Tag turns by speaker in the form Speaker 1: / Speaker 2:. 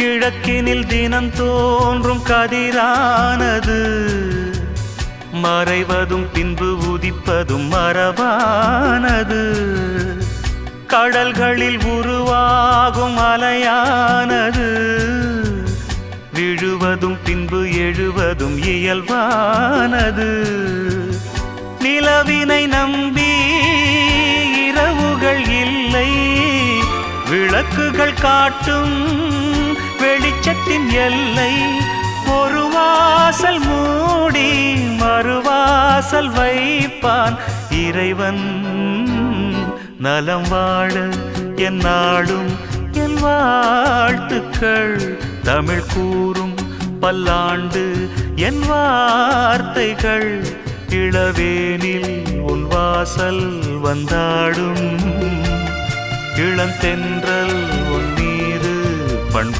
Speaker 1: கிழக்கினில் தினம் தோன்றும் கதிரானது மறைவதும் பின்பு உதிப்பதும் மரபானது. கடல்களில் உருவாகும் அலையானது விழுவதும் பின்பு எழுவதும் இயல்பானது. நிலவினை நம்பி இரவுகள் இல்லை, விளக்குகள் காட்டும் வெளிச்சத்தின் எல்லை. ஒரு வாசல் மூடி மறுவாசல் வைப்பான் இறைவன். நலம் வாழ என் நாளும் என் வாழ்த்துக்கள். தமிழ் கூறும் பல்லாண்டு என் வார்த்தைகள். இளவேனில் உன் வாசல் வந்தாடும், இளந்தென்றல் உன் மீது பண்பு